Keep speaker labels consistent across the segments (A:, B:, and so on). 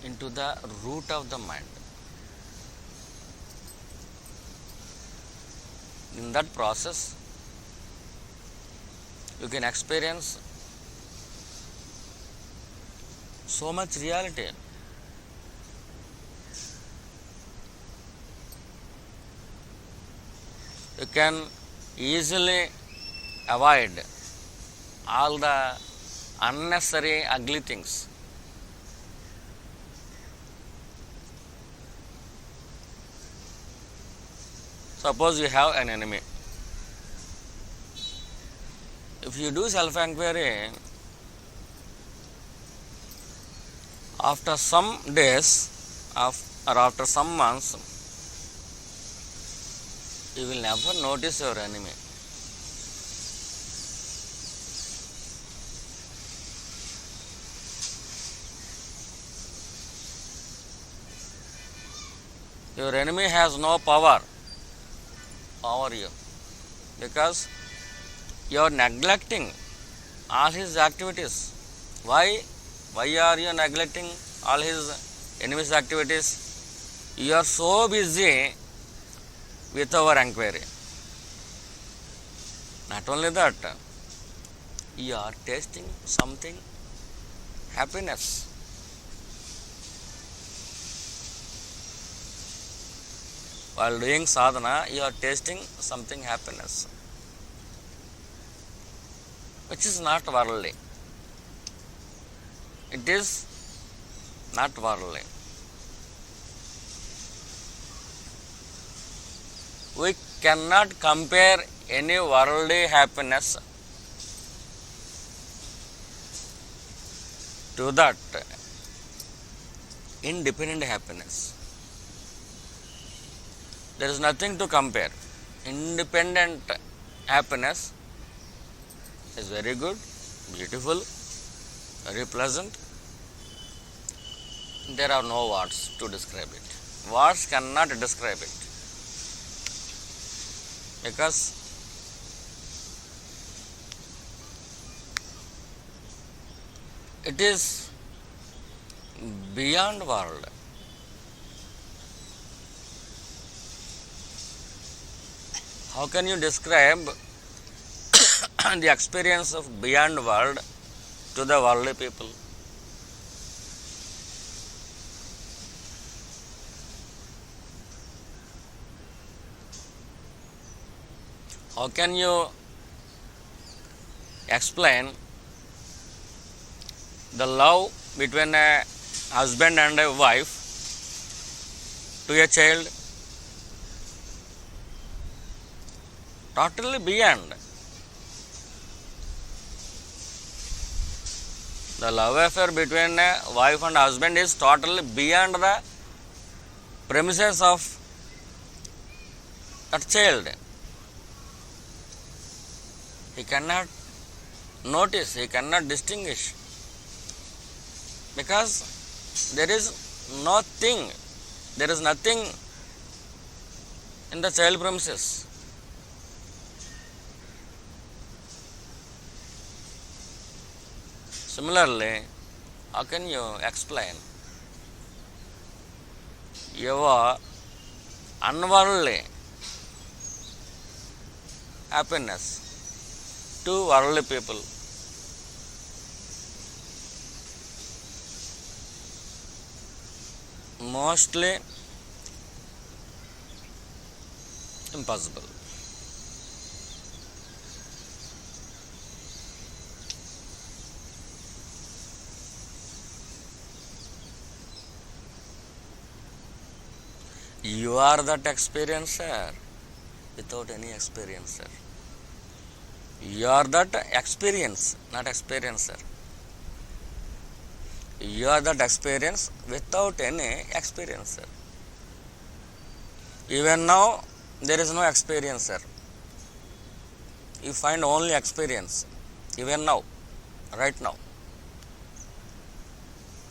A: into the root of the mind. In that process, you can experience so much reality. You can easily avoid all the unnecessary ugly things. Suppose you have an enemy. If you do self-inquiry, after some days or after some months, you will never notice your enemy. Your enemy has no power over you because you are neglecting all his activities. Why are you neglecting all his enemy's activities? You are so busy with our inquiry. Not only that, you are tasting something happiness. While doing sadhana, you are tasting something happiness, which is not worldly. It is not worldly. We cannot compare any worldly happiness to that independent happiness. There is nothing to compare. Independent happiness is very good, beautiful, very pleasant. There are no words to describe it. Words cannot describe it. Because it is beyond world. How can you describe the experience of beyond world to the worldly people? How can you explain the love between a husband and a wife to a child? Totally beyond. The love affair between a wife and husband is totally beyond the premises of that child. He cannot notice, he cannot distinguish, because there is nothing in the child premises. Similarly, how can you explain your unworldly happiness to worldly people? Mostly impossible. You are that experiencer without any experiencer. You are that experience, not experiencer. You are that experience without any experiencer. Even now, there is no experiencer. You find only experience. Even now, right now.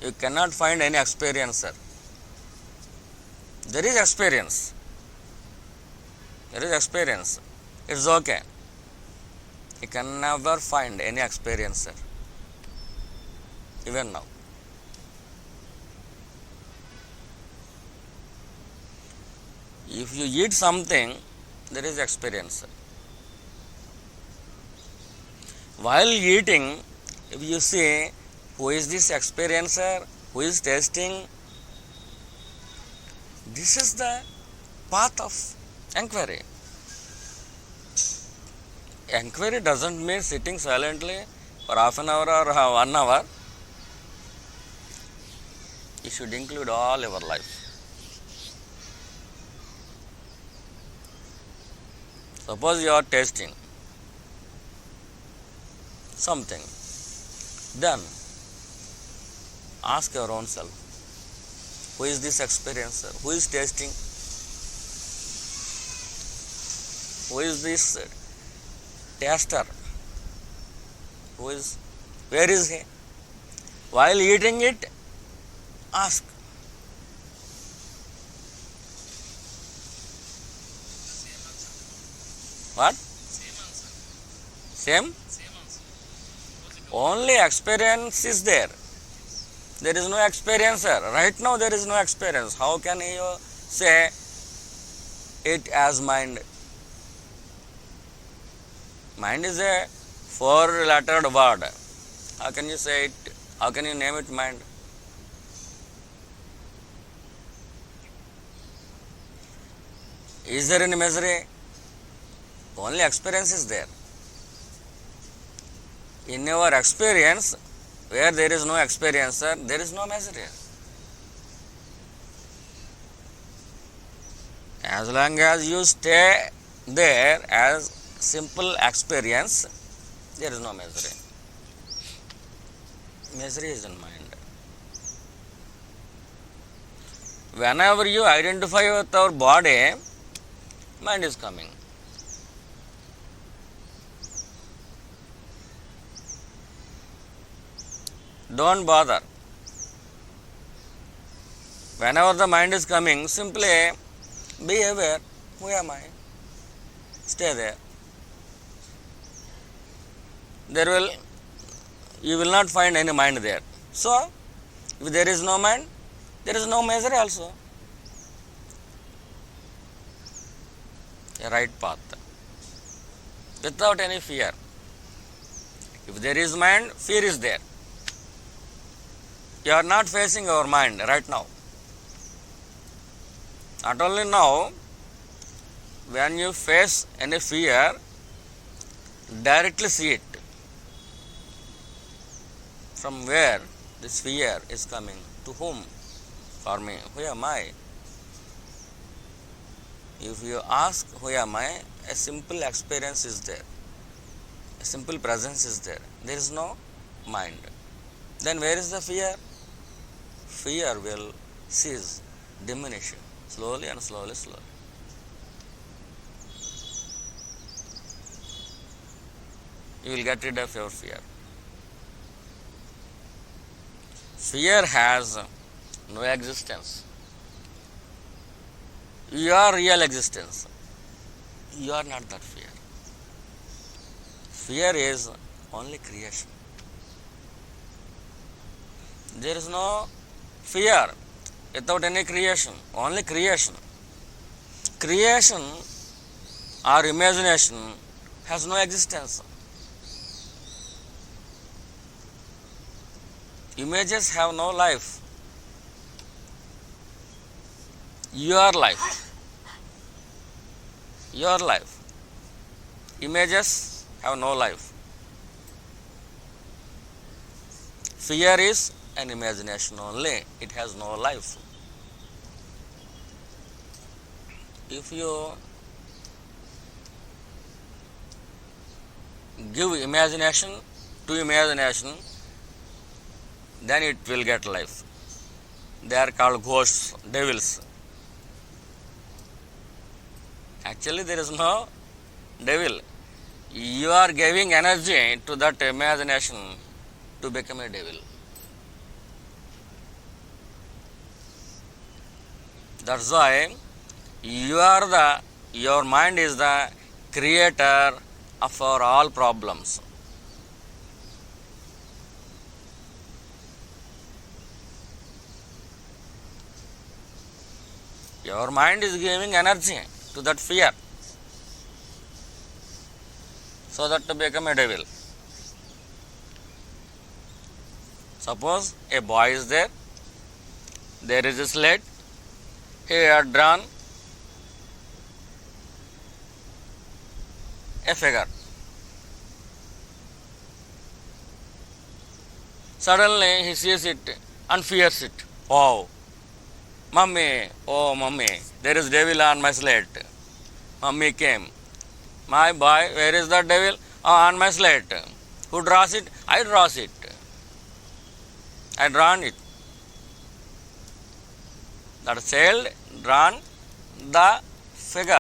A: You cannot find any experiencer. There is experience. There is experience. It's okay. You can never find any experiencer. Even now. If you eat something, there is experience. While eating, if you say, who is this experiencer, who is tasting, this is the path of enquiry. Enquiry doesn't mean sitting silently for half an hour or 1 hour. You should include all your life. Suppose you are tasting something, then ask your own self, who is this experiencer, who is tasting, who is this taster, where is he? While eating it, ask. What? Same? Only experience is there. There is no experiencer. Right now there is no experience. How can you say it as mind? Mind is a 4-lettered word. How can you say it? How can you name it mind? Is there any misery? Only experience is there. In our experience, where there is no experiencer, there is no misery. As long as you stay there as simple experience, there is no misery. Misery is in mind. Whenever you identify with our body, mind is coming. Don't bother. Whenever the mind is coming, simply be aware, who am I? Stay there. You will not find any mind there. So, if there is no mind, there is no misery also. A right path. Without any fear. If there is mind, fear is there. You are not facing your mind right now. Not only now, when you face any fear, directly see it. From where this fear is coming? To whom? For me. Who am I? If you ask, who am I? A simple experience is there. A simple presence is there. There is no mind. Then where is the fear? Fear will cease, diminish, slowly and slowly. You will get rid of your fear. Fear has no existence. Your real existence. You are not that fear. Fear is only creation. There is no fear without any creation, only creation. Creation or imagination has no existence. Images have no life. Your life. Your life. Images have no life. Fear is an imagination only. It has no life. If you give imagination to imagination, then it will get life. They are called ghosts, devils. Actually, there is no devil. You are giving energy to that imagination to become a devil. That's why your mind is the creator of our all problems. Your mind is giving energy to that fear, so that to become a devil. Suppose a boy is there, there is a slate, he had drawn a figure. Suddenly he sees it and fears it. Oh mummy, there is devil on my slate. Mummy came. My boy, where is the devil? Oh, on my slate. Who draws it? I draws it. I drawn it. That child drawn the figure.